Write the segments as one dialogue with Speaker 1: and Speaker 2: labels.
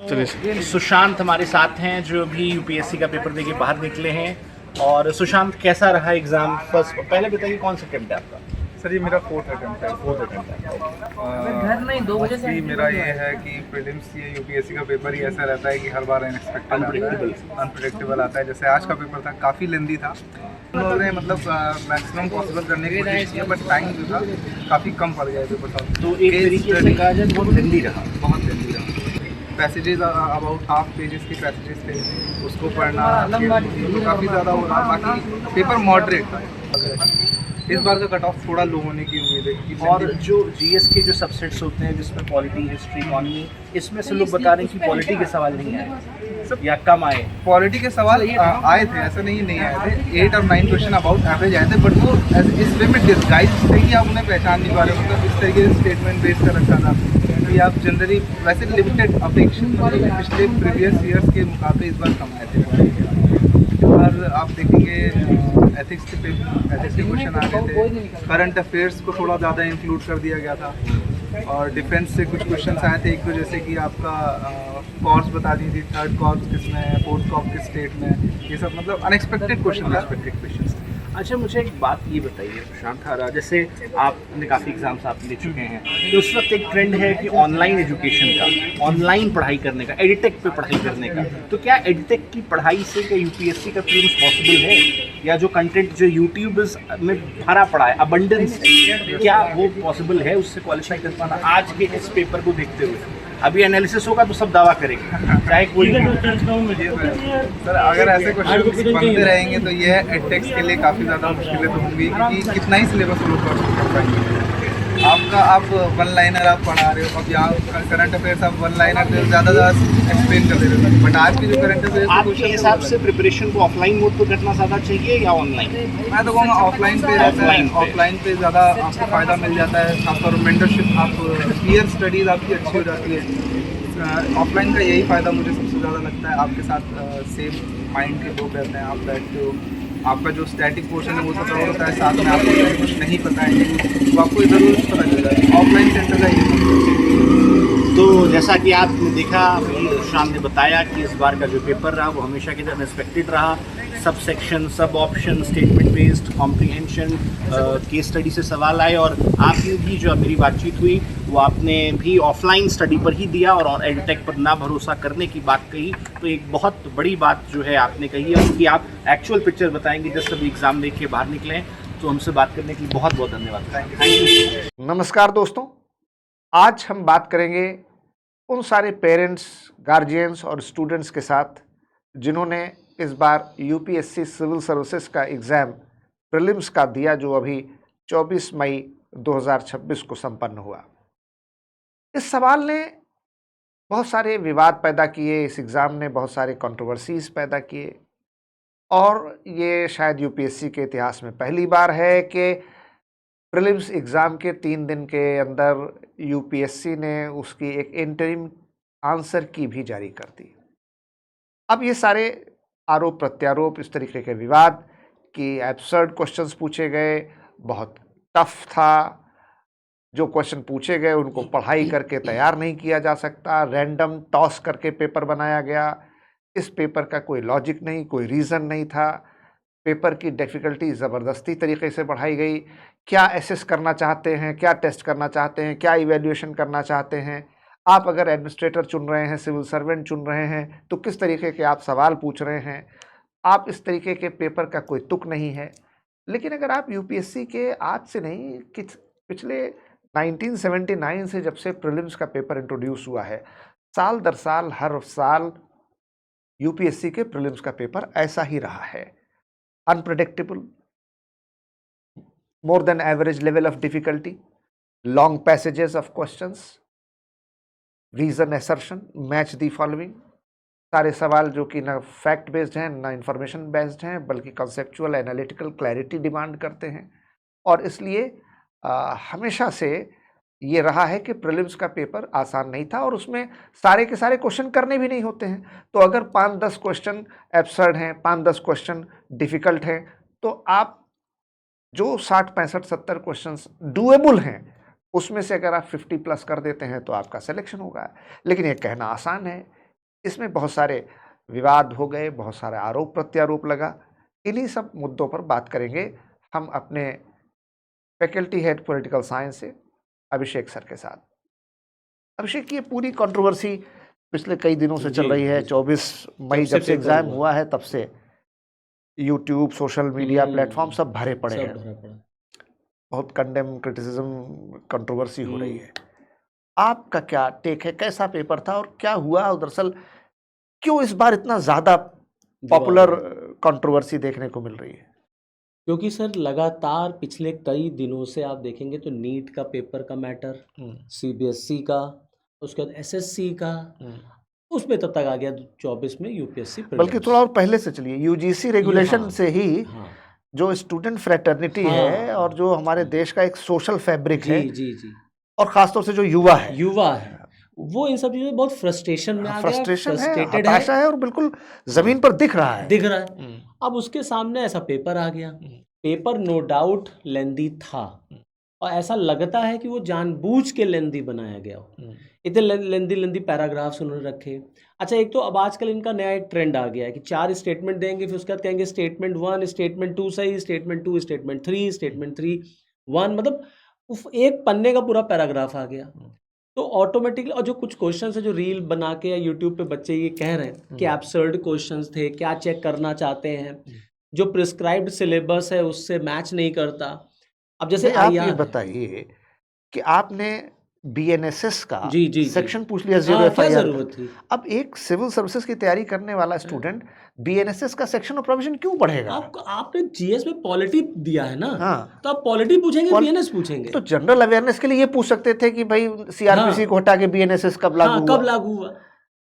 Speaker 1: चलिए, सुशांत हमारे साथ हैं जो भी यूपीएससी का पेपर देके बाहर निकले हैं। और सुशांत, कैसा रहा एग्जाम? फर्स्ट पहले बताइए कौन सा अटेम्प्ट है आपका?
Speaker 2: सर ये मेरा फोर्थ अटेम्प्ट है।
Speaker 1: फोर्थ अटेम्प्ट है।
Speaker 3: घर में 2 बजे से
Speaker 2: मेरा ये है कि प्रीलिम्स ये यूपीएससी का पेपर ही ऐसा रहता है कि हर बार अनप्रेडिक्टेबल आता है। जैसे आज का पेपर था, काफ़ी लेंदी था। हम लोगों ने मतलब मैक्सिमम पॉसिबल करने की कोशिश की, बट टाइम जो था काफ़ी कम पड़ गया पेपर।
Speaker 1: तो एक तरीके से कहा जाए बहुत लेंदी रहा।
Speaker 2: बहुत लेंदी रहा। पैसेजेस अबाउट हाफ पेजेस के पैसेजेस थे, उसको पढ़ना तो काफ़ी ज़्यादा हो रहा। बाकी पेपर मॉडरेट था। इस बार का कट ऑफ थोड़ा लो होने की उम्मीद है।
Speaker 1: और जो जीएस के जो सबसेट्स होते हैं जिसमें पॉलिटी, हिस्ट्री, इकोनॉमी, इसमें से लोग बता रहे हैं कि पॉलिटी के सवाल नहीं आए या कम आए।
Speaker 2: पॉलिटी के सवाल आए थे, ऐसा नहीं आए थे। 8 और 9 क्वेश्चन अबाउट एवरेज आए थे, बट वो इस वे में डिस्गाइज थे कि आप उन्हें पहचान नहीं पा रहे। मतलब इस तरीके से स्टेटमेंट बेस कर रखा था कि आप जनरली वैसे लिमिटेड अपेक्षा पिछले प्रीवियस ईयर्स के मुकाबले इस बार कम आए थे। और आप देखेंगे एथिक्स के क्वेश्चन आ गए थे। करंट अफेयर्स को थोड़ा ज़्यादा इंक्लूड कर दिया गया था। और डिफेंस से कुछ क्वेश्चन आए थे। एक तो जैसे कि आपका कॉर्प्स बता दी थी, थर्ड कॉर्प्स किस में है, फोर्थ कॉर्प्स किस स्टेट में है। ये सब मतलब अनएक्सपेक्टेड क्वेश्चन।
Speaker 1: अच्छा, मुझे एक बात ये बताइए प्रशांत खारा, जैसे आपने काफ़ी एग्जाम्स आप ले चुके हैं, तो उस वक्त एक ट्रेंड है कि ऑनलाइन एजुकेशन का, ऑनलाइन पढ़ाई करने का, एडिटेक पे पढ़ाई करने का। तो क्या एडिटेक की पढ़ाई से क्या यूपीएससी का प्रीलिम्स पॉसिबल है? या जो कंटेंट जो यूट्यूब में भरा पड़ा है, अबंडेंस है, क्या वो पॉसिबल है उससे क्वालिफाई कर पाना आज के इस पेपर को देखते हुए? अभी एनालिसिस होगा तो सब दावा करेंगे, चाहे कोई
Speaker 2: सर अगर ऐसे क्वेश्चन बनते रहेंगे तो ये एडटेक्स के लिए काफ़ी ज़्यादा मुश्किलें तो होंगी, क्योंकि कितना ही सिलेबस वो लोग कर पाएंगे। आप वन लाइनर आप पढ़ा रहे हो, अब यहाँ करंट अफेयर्स आप वन लाइनर से ज़्यादा एक्सप्लेन कर दे रहे हो। बट आज की जो करंट अफेयर्स
Speaker 1: आपके हिसाब से प्रिपरेशन को ऑफलाइन मोड पर करना ज़्यादा चाहिए या ऑनलाइन?
Speaker 2: मैं तो कहूँगा ऑफलाइन पे रहता है। ऑफलाइन पे ज़्यादा आपको फ़ायदा मिल जाता है, खासतौर मेंटरशिप, आप पीयर स्टडीज़ आपकी अच्छी हो जाती है। ऑफलाइन का यही फ़ायदा मुझे सबसे ज़्यादा लगता है। आपके साथ सेम माइंड के लोग रहते हैं, आप बैठते हो, आपका जो स्टैटिक पोर्शन है वो तो कवर होता है, साथ में आपको कुछ नहीं पता है तो आपको ज़रूर पता चल जाता है। ऑफलाइन सेंटर का ये।
Speaker 1: तो जैसा कि आपने देखा, शाम ने बताया कि इस बार का जो पेपर रहा वो हमेशा की तरह अनएक्सपेक्टेड रहा। सब सेक्शन, सब option, statement based, comprehension, case study से सवाल आए। और आपने भी जो मेरी बातचीत हुई वो आपने भी ऑफलाइन स्टडी पर ही दिया और एडिटेक पर ना भरोसा करने की बात कही। तो एक बहुत बड़ी बात जो है आपने कही है, उसकी आप एक्चुअल पिक्चर बताएंगे जस्ट अभी एग्ज़ाम देख के बाहर निकले हैं। तो हमसे बात करने के लिए बहुत बहुत धन्यवाद।
Speaker 2: Thank you.
Speaker 4: नमस्कार दोस्तों, आज हम बात करेंगे उन सारे पेरेंट्स, गार्जियंस और स्टूडेंट्स के साथ जिन्होंने इस बार यूपीएससी सिविल सर्विसेज का एग्ज़ाम प्रीलिम्स का दिया, जो अभी 24 मई 2026 को संपन्न हुआ। इस सवाल ने बहुत सारे विवाद पैदा किए, इस एग्ज़ाम ने बहुत सारे कंट्रोवर्सीज पैदा किए और ये शायद यूपीएससी के इतिहास में पहली बार है कि प्रीलिम्स एग्ज़ाम के 3 दिन के अंदर यूपीएससी ने उसकी एक इंटरिम आंसर की भी जारी कर दी। अब ये सारे आरोप प्रत्यारोप, इस तरीके के विवाद कि एब्सर्ड क्वेश्चंस पूछे गए, बहुत टफ था, जो क्वेश्चन पूछे गए उनको पढ़ाई करके तैयार नहीं किया जा सकता, रैंडम टॉस करके पेपर बनाया गया, इस पेपर का कोई लॉजिक नहीं, कोई रीज़न नहीं था, पेपर की डिफ़िकल्टी ज़बरदस्ती तरीके से बढ़ाई गई। क्या एसेस करना चाहते हैं, क्या टेस्ट करना चाहते हैं, क्या इवैल्यूएशन करना चाहते हैं, आप अगर एडमिनिस्ट्रेटर चुन रहे हैं, सिविल सर्वेंट चुन रहे हैं, तो किस तरीके के आप सवाल पूछ रहे हैं, आप इस तरीके के पेपर का कोई तुक नहीं है। लेकिन अगर आप यूपीएससी के आज से नहीं, पिछले 1979 से जब से प्रीलिम्स का पेपर इंट्रोड्यूस हुआ है, साल दर साल हर साल यूपीएससी के प्रीलिम्स का पेपर ऐसा ही रहा है, unpredictable, more than average level of difficulty, long passages of questions, reason assertion, match the following, सारे सवाल जो कि ना फैक्ट बेस्ड हैं ना इंफॉर्मेशन बेस्ड हैं, बल्कि कंसेप्चुअल एनालिटिकल क्लैरिटी डिमांड करते हैं। और इसलिए हमेशा से ये रहा है कि प्रीलिम्स का पेपर आसान नहीं था और उसमें सारे के सारे क्वेश्चन करने भी नहीं होते हैं। तो अगर 5-10 क्वेश्चन एब्सर्ड हैं, 5-10 क्वेश्चन डिफ़िकल्ट हैं, तो आप जो 60, 65, 70 क्वेश्चंस डूएबल हैं, उसमें से अगर आप 50 प्लस कर देते हैं तो आपका सिलेक्शन होगा। लेकिन ये कहना आसान है, इसमें बहुत सारे विवाद हो गए, बहुत सारे आरोप प्रत्यारोप लगा। इन्हीं सब मुद्दों पर बात करेंगे हम अपने फैकल्टी हेड पॉलिटिकल साइंस से अभिषेक सर के साथ। अभिषेक, ये पूरी कंट्रोवर्सी पिछले कई दिनों से चल रही है। 24 मई जब से एग्जाम हुआ है तब से यूट्यूब, सोशल मीडिया प्लेटफॉर्म सब भरे पड़े हैं। बहुत कंडेम, क्रिटिसिज्म, कंट्रोवर्सी हो रही है। आपका क्या टेक है? कैसा पेपर था और क्या हुआ? और दरअसल क्यों इस बार इतना ज्यादा पॉपुलर कंट्रोवर्सी देखने को मिल रही है?
Speaker 3: क्योंकि सर लगातार पिछले कई दिनों से आप देखेंगे तो नीट का पेपर का मैटर, सीबीएसई का, उसके बाद एसएससी का, उसमें तब तक आ गया 24 में यूपीएससी।
Speaker 4: बल्कि थोड़ा और पहले से चलिए, यूजीसी रेगुलेशन से ही जो स्टूडेंट फ्रेटर्निटी है और जो हमारे देश का एक सोशल फैब्रिक है, और खासतौर से जो युवा है
Speaker 3: वो इन सब चीजों में बहुत फ्रस्ट्रेशन में आ गया,
Speaker 4: फ्रस्ट्रेटेड है और बिल्कुल जमीन पर दिख रहा है।
Speaker 3: अब उसके सामने ऐसा पेपर आ गया। पेपर नो डाउट लेंदी था और ऐसा लगता है कि वो जानबूझ के लेंदी बनाया गया हो। इतने लेंदी पैराग्राफ्स उन्होंने रखे। अच्छा, एक तो अब आजकल इनका नया एक ट्रेंड आ गया है कि 4 स्टेटमेंट देंगे, फिर उसके बाद कहेंगे स्टेटमेंट 1, स्टेटमेंट 2 सही, स्टेटमेंट 2, स्टेटमेंट 3, स्टेटमेंट 3 1, मतलब एक पन्ने का पूरा पैराग्राफ आ गया। तो ऑटोमेटिकली, और जो कुछ क्वेश्चंस है जो रील बना के या यूट्यूब पे बच्चे ये कह रहे हैं कि एब्सर्ड क्वेश्चंस थे, क्या चेक करना चाहते हैं, जो प्रिस्क्राइब्ड सिलेबस है उससे मैच नहीं करता। अब जैसे
Speaker 4: आप ये बताइए कि आपने बीएनएसएस का सेक्शन पूछ लिया, जीरो एफआईआर। अब एक सिविल सर्विसेज की तैयारी करने वाला स्टूडेंट बीएनएसएस का सेक्शन ऑफ प्रोविजन क्यों पढ़ेगा?
Speaker 3: आपने जीएस में पॉलिटी दिया है ना, तो आप पॉलिटी पूछेंगे, बीएनएस पूछेंगे।
Speaker 4: तो जनरल अवेयरनेस के लिए ये पूछ सकते थे कि भाई सीआरपीसी को हटा के बीएनएसएस कब लागू हुआ।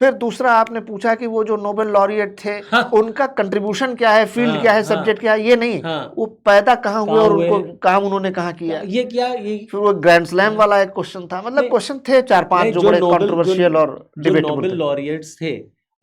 Speaker 4: फिर दूसरा आपने पूछा कि वो जो नोबेल लॉरिएट थे उनका कंट्रीब्यूशन क्या है, फील्ड क्या है, सब्जेक्ट क्या है। ये नहीं, वो पैदा कहाँ हुए और उनको काम उन्होंने कहाँ किया, ये फिर वो ग्रैंड स्लैम वाला एक क्वेश्चन था। मतलब क्वेश्चन थे 4-5 जो बड़े कंट्रोवर्शियल और डिबेटेबल।
Speaker 3: नोबेल लॉरिएट्स थे,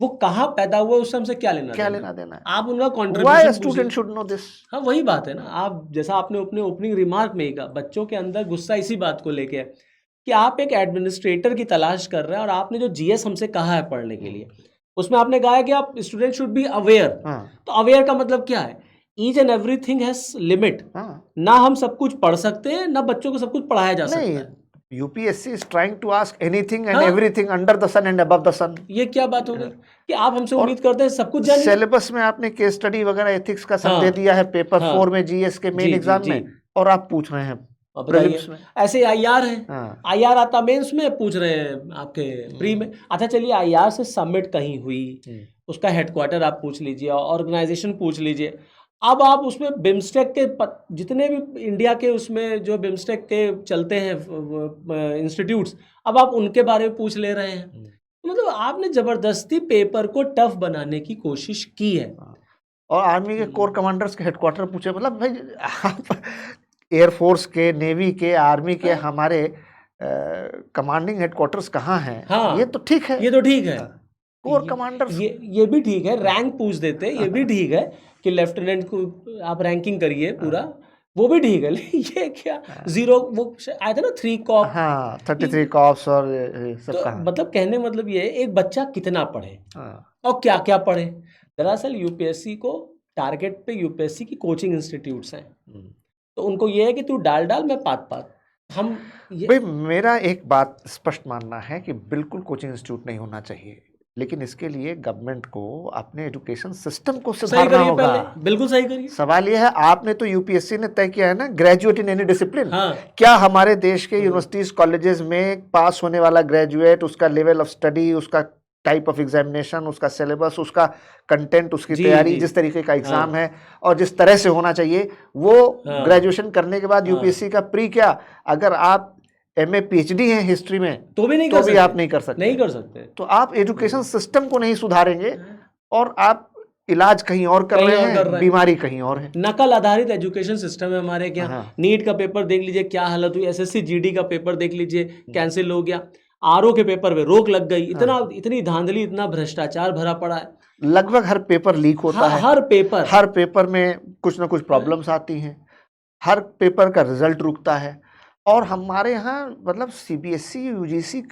Speaker 3: वो कहाँ पैदा हुआ, उससे हमसे क्या लेना देना है? आप उनका
Speaker 4: contribution, student should know this.
Speaker 3: हाँ, वही बात है ना। आप जैसा आपने अपने ओपनिंग रिमार्क में ही कहा, बच्चों के अंदर गुस्सा इसी बात को लेके है कि आप एक एडमिनिस्ट्रेटर की तलाश कर रहे हैं और आपने जो जीएस हमसे कहा है पढ़ने के लिए, उसमें आपने कहा है कि आप स्टूडेंट शुड बी अवेयर। तो अवेयर का मतलब क्या है? Each and everything has limit. ना हम सब कुछ पढ़ सकते हैं, ना बच्चों को सब कुछ पढ़ाया जा सकता है।
Speaker 4: UPSC is trying to ask anything and everything under the sun and above the sun.
Speaker 3: ये क्या बात हो गई कि आप हमसे उम्मीद करते हैं सब कुछ जानिए?
Speaker 4: सिलेबस में आपने केस स्टडी वगैरह एथिक्स का सब दे दिया है पेपर 4 में, जीएस के मेन एग्जाम में, और आप पूछ रहे हैं प्रीलिम्स में।
Speaker 3: ऐसे आईआर है, आईआर आता मेंस में, पूछ रहे हैं आपके प्री में। अच्छा चलिए, आईआर से सबमिट कहीं हुई, उसका हेडक्वार्टर आप पूछ लीजिए, ऑर्गेनाइजेशन पूछ लीजिए। अब आप उसमें बिम्स्टेक के जितने भी इंडिया के उसमें जो बिम्स्टेक के चलते हैं इंस्टीट्यूट्स, अब आप उनके बारे में पूछ ले रहे हैं। मतलब आपने जबरदस्ती पेपर को टफ बनाने की कोशिश की है।
Speaker 4: और आर्मी के कोर कमांडर्स के हेडक्वार्टर पूछे, मतलब भाई आप एयरफोर्स के, नेवी के, आर्मी के हमारे कमांडिंग हेडक्वार्टर्स कहाँ हैं? ये तो ठीक है,
Speaker 3: ये तो ठीक है।
Speaker 4: कोर कमांडर्स
Speaker 3: ये भी ठीक है, रैंक पूछ देते, ये भी ठीक है कि लेफ्टिनेंट को आप रैंकिंग करिए पूरा, वो भी ठीक है। ये क्या जीरो, वो आया था ना 3 कॉप,
Speaker 4: 33 कॉप्स और सब
Speaker 3: तो मतलब कहने मतलब ये है, एक बच्चा कितना पढ़े और क्या क्या पढ़े। दरअसल यूपीएससी को टारगेट पे यूपीएससी की कोचिंग इंस्टीट्यूट्स हैं, तो उनको ये है कि तू डाल मैं पात हम
Speaker 4: भाई, मेरा एक बात स्पष्ट मानना है कि बिल्कुल कोचिंग इंस्टीट्यूट नहीं होना चाहिए, लेकिन इसके लिए गवर्नमेंट को अपने एजुकेशन सिस्टम को सुधारना होगा।
Speaker 3: बिल्कुल सही करिए।
Speaker 4: सवाल यह है, आपने तो यूपीएससी ने तय किया है ना, ग्रेजुएट इन एनी डिसिप्लिन। क्या हमारे देश के यूनिवर्सिटीज, कॉलेजेस में पास होने वाला ग्रेजुएट, उसका लेवल ऑफ स्टडी, उसका टाइप ऑफ एग्जामिनेशन, उसका सिलेबस, उसका कंटेंट, उसकी तैयारी, जिस तरीके का एग्जाम है और जिस तरह से होना चाहिए, वो ग्रेजुएशन करने के बाद यूपीएससी का प्री क्या, अगर आप एमए पीएचडी हैं हिस्ट्री में
Speaker 3: तो भी
Speaker 4: आप नहीं कर सकते। तो आप एजुकेशन सिस्टम को नहीं सुधारेंगे और आप इलाज कहीं और कर रहे हैं, बीमारी कहीं और है।
Speaker 3: नकल आधारित एजुकेशन सिस्टम है हमारे यहाँ। नीट का पेपर देख लीजिए क्या हालत हुई, एसएससी जीडी का पेपर देख लीजिए कैंसिल हो गया, आरओ के पेपर पे रोक लग गई, इतनी धांधली, इतना भ्रष्टाचार भरा पड़ा है।
Speaker 4: लगभग हर पेपर लीक होता है, हर पेपर में कुछ ना कुछ प्रॉब्लम्स आती हैं, हर पेपर का रिजल्ट रुकता है। और हमारे यहाँ मतलब सीबीएसई, यूजीसी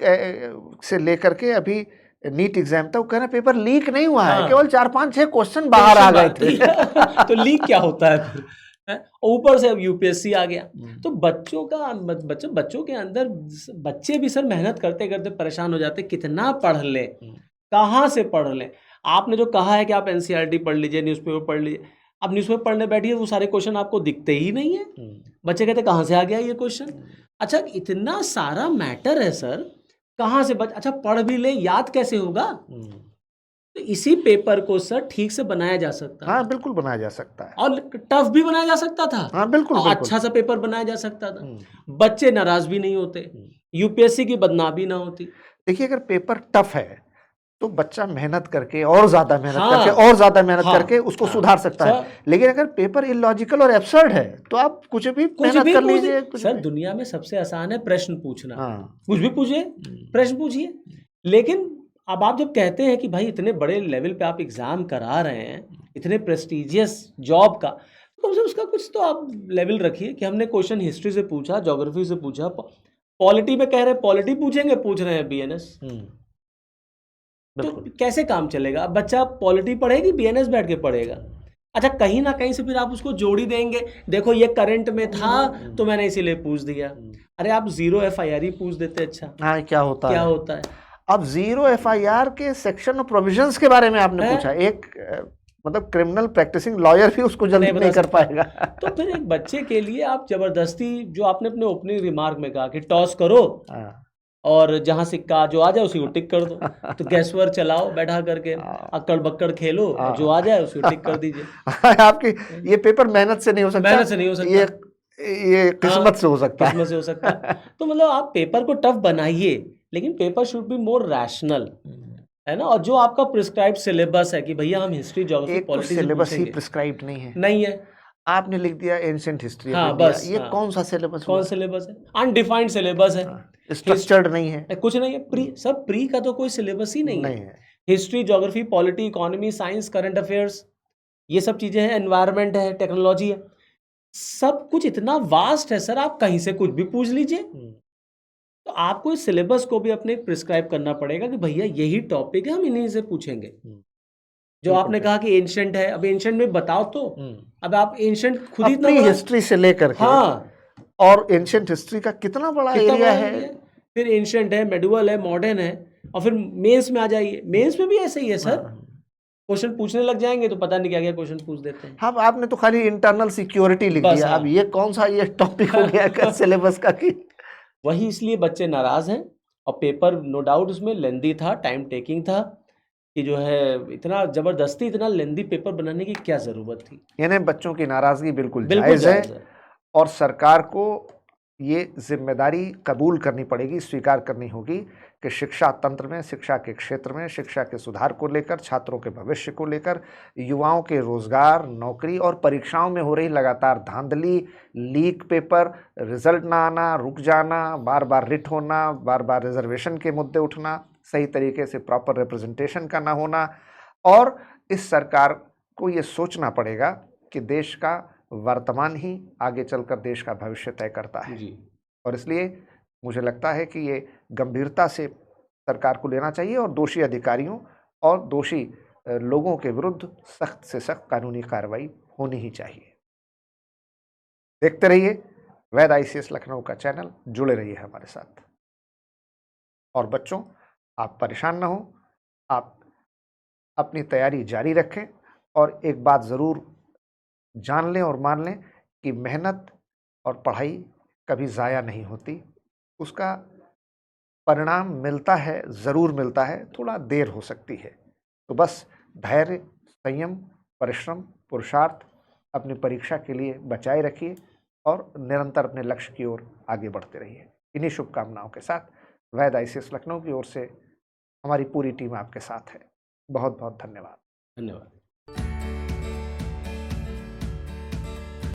Speaker 4: से लेकर के अभी नीट एग्जाम था, वो कह रहे पेपर लीक नहीं हुआ है,
Speaker 3: हाँ।
Speaker 4: केवल 4-5-6 क्वेश्चन बाहर आ गए थे।
Speaker 3: तो लीक क्या होता है फिर? हैं? ऊपर से अब यूपीएससी आ गया। तो बच्चों के अंदर, बच्चे भी सर मेहनत करते करते परेशान हो जाते, कितना पढ़ ले, कहाँ से पढ़ ले। आपने जो कहा है कि आप एनसीईआरटी पढ़ लीजिए, न्यूज़पेपर पढ़ लीजिए, अब न्यूज़पेपर पढ़ने बैठिए वो सारे क्वेश्चन आपको दिखते ही नहीं है। बच्चे कहते कहाँ से आ गया ये क्वेश्चन। अच्छा, इतना सारा मैटर है सर, कहाँ से अच्छा पढ़ भी ले, याद कैसे होगा? तो इसी पेपर को सर ठीक से बनाया जा सकता है,
Speaker 4: हाँ बिल्कुल बनाया जा सकता है,
Speaker 3: और टफ भी बनाया जा सकता था।
Speaker 4: हाँ बिल्कुल
Speaker 3: और
Speaker 4: बिल्कुल।
Speaker 3: अच्छा सा पेपर बनाया जा सकता था, बच्चे नाराज भी नहीं होते, यूपीएससी की बदनामी ना होती।
Speaker 4: देखिए, अगर पेपर टफ है तो बच्चा मेहनत करके और ज्यादा मेहनत
Speaker 3: हाँ,
Speaker 4: करके और ज्यादा मेहनत
Speaker 3: हाँ,
Speaker 4: करके उसको
Speaker 3: हाँ,
Speaker 4: सुधार सकता है।
Speaker 3: सर,
Speaker 4: लेकिन अगर पेपर इलॉजिकल और एब्सर्ड है तो आप कुछ भी मेहनत कर लीजिए, कुछ
Speaker 3: सर
Speaker 4: भी।
Speaker 3: दुनिया में सबसे आसान है प्रश्न पूछना।
Speaker 4: हाँ।
Speaker 3: कुछ भी पूछिए, प्रश्न पूछिए। लेकिन अब आप जब कहते हैं कि भाई इतने बड़े लेवल पे आप एग्जाम करा रहे हैं, इतने प्रेस्टिजियस जॉब का, तो कम से कम उसका कुछ तो आप लेवल रखिए कि हमने क्वेश्चन हिस्ट्री से पूछा, ज्योग्राफी से पूछा, पॉलिटी में कह रहे हैं पॉलिटी पूछेंगे, पूछ रहे हैं बीएनएस। तो कैसे काम चलेगा? अब बच्चा पॉलिटी पढ़ेगी, बीएनएस बैठ के पढ़ेगा। अच्छा, कहीं ना कहीं से फिर आप उसको जोड़ी देंगे, देखो ये करंट में था तो मैंने इसीलिए पूछ दिया। अरे आप 0 FIR ही पूछ देते। अच्छा,
Speaker 4: हाँ, क्या होता
Speaker 3: क्या
Speaker 4: है?
Speaker 3: होता है?
Speaker 4: अब 0 FIR के सेक्शन और प्रोविजंस के बारे में आपने
Speaker 3: है?
Speaker 4: पूछा। एक मतलब क्रिमिनल प्रैक्टिसिंग लॉयर भी उसको जल्दी
Speaker 3: बता
Speaker 4: नहीं कर
Speaker 3: सकता।
Speaker 4: पाएगा।
Speaker 3: तो फिर एक बच्चे के लिए आप जबरदस्ती, जो आपने अपने ओपनिंग रिमार्क में कहा कि टॉस करो
Speaker 4: हाँ।
Speaker 3: और जहां सिक्का जो आ जाए उसी को टिक कर दो, तो गैसवर चलाओ बैठा करके, अक्कड़ बक्कड़ खेलो और जो आ जाए उसी को टिक कर दीजिए।
Speaker 4: आपकी ये पेपर मेहनत से नहीं हो सकता,
Speaker 3: मेहनत से नहीं हो सकता,
Speaker 4: ये किस्मत से हो सकता है।
Speaker 3: किस्मत से हो सकता है। तो मतलब आप पेपर को टफ बनाइए, लेकिन paper should be more rational, है ना। और जो आपका प्रिस्क्राइब सिलेबस है कि भैया हम हिस्ट्री, ज्योग्राफी,
Speaker 4: एक तो
Speaker 3: पॉलिटी से
Speaker 4: सिलेबस ही
Speaker 3: पूछेंगे,
Speaker 4: प्रिस्क्राइब नहीं है।
Speaker 3: नहीं है।
Speaker 4: आपने लिख दिया एंशिएंट हिस्ट्री ऑफ
Speaker 3: हाँ
Speaker 4: इंडिया,
Speaker 3: बस,
Speaker 4: ये
Speaker 3: हाँ।
Speaker 4: कौन सा सिलेबस
Speaker 3: कौन
Speaker 4: हुआ?
Speaker 3: सिलेबस है? अनडिफाइंड सिलेबस है,
Speaker 4: स्ट्रक्चर्ड नहीं है,
Speaker 3: कुछ नहीं है। सब प्री का तो कोई सिलेबस ही नहीं है। History, geography, polity, economy, science, current affairs, ये सब चीजें हैं, एनवायरनमेंट है, टेक्नोलॉजी है, सब कुछ इतना वास्ट है सर, आप कहीं से कुछ भी पूछ लीजिए। तो आपको इस सिलेबस को भी अपने प्रिस्क्राइब करना पड़ेगा कि भैया यही टॉपिक है, हम इन्हीं से पूछेंगे। जो आपने कहा कि एंशिएंट है, अब एंशिएंट में बताओ तो, अब आप एंशिएंट खुद ही इतना
Speaker 4: अपनी
Speaker 3: बड़ा,
Speaker 4: हिस्ट्री से लेकर के,
Speaker 3: हाँ,
Speaker 4: और एंशिएंट हिस्ट्री का कितना बड़ा
Speaker 3: कितना
Speaker 4: एरिया
Speaker 3: बड़ा
Speaker 4: है।
Speaker 3: एरिया है। फिर एंशिएंट है, मेडुअल है, मॉडर्न है, और फिर मेंस में आ जाइए, मेंस में भी ऐसे ही है सर, क्वेश्चन पूछने लग जाएंगे तो पता नहीं क्या क्या क्वेश्चन पूछ देते हैं।
Speaker 4: हाँ, आपने तो खाली इंटरनल सिक्योरिटी लिख
Speaker 3: बस,
Speaker 4: दिया।
Speaker 3: हाँ।
Speaker 4: अब ये कौन सा ये टॉपिक हो गया सिलेबस का कि
Speaker 3: वही, इसलिए बच्चे नाराज हैं। और पेपर नो डाउट उसमें लेंदी था, टाइम टेकिंग था, कि जो है इतना जबरदस्ती, इतना लेंदी पेपर बनाने की क्या जरूरत थी।
Speaker 4: यानी बच्चों की नाराजगी बिल्कुल
Speaker 3: बिल्कुल
Speaker 4: जायज है,
Speaker 3: जायज है।
Speaker 4: और सरकार को ये जिम्मेदारी कबूल करनी पड़ेगी, स्वीकार करनी होगी कि शिक्षा तंत्र में, शिक्षा के क्षेत्र में, शिक्षा के सुधार को लेकर, छात्रों के भविष्य को लेकर, युवाओं के रोजगार, नौकरी और परीक्षाओं में हो रही लगातार धांधली, लीक पेपर, रिजल्ट ना आना, रुक जाना, बार बार रिट होना, बार बार रिजर्वेशन के मुद्दे उठना, सही तरीके से प्रॉपर रिप्रेजेंटेशन का ना होना, और इस सरकार को ये सोचना पड़ेगा कि देश का वर्तमान ही आगे चलकर देश का भविष्य तय करता है
Speaker 3: जी।
Speaker 4: और इसलिए मुझे लगता है कि ये गंभीरता से सरकार को लेना चाहिए और दोषी अधिकारियों और दोषी लोगों के विरुद्ध सख्त से सख्त कानूनी कार्रवाई होनी ही चाहिए। देखते रहिए वैद ICS लखनऊ का चैनल, जुड़े रहिए हमारे साथ। और बच्चों, आप परेशान ना हो, आप अपनी तैयारी जारी रखें और एक बात ज़रूर जान लें और मान लें कि मेहनत और पढ़ाई कभी ज़ाया नहीं होती, उसका परिणाम मिलता है, ज़रूर मिलता है, थोड़ा देर हो सकती है। तो बस धैर्य, संयम, परिश्रम, पुरुषार्थ अपनी परीक्षा के लिए बचाए रखिए और निरंतर अपने लक्ष्य की ओर आगे बढ़ते रहिए। इन्हीं शुभकामनाओं के साथ वैद ICS लखनऊ की ओर से हमारी पूरी टीम आपके साथ है। बहुत बहुत धन्यवाद।
Speaker 3: धन्यवाद।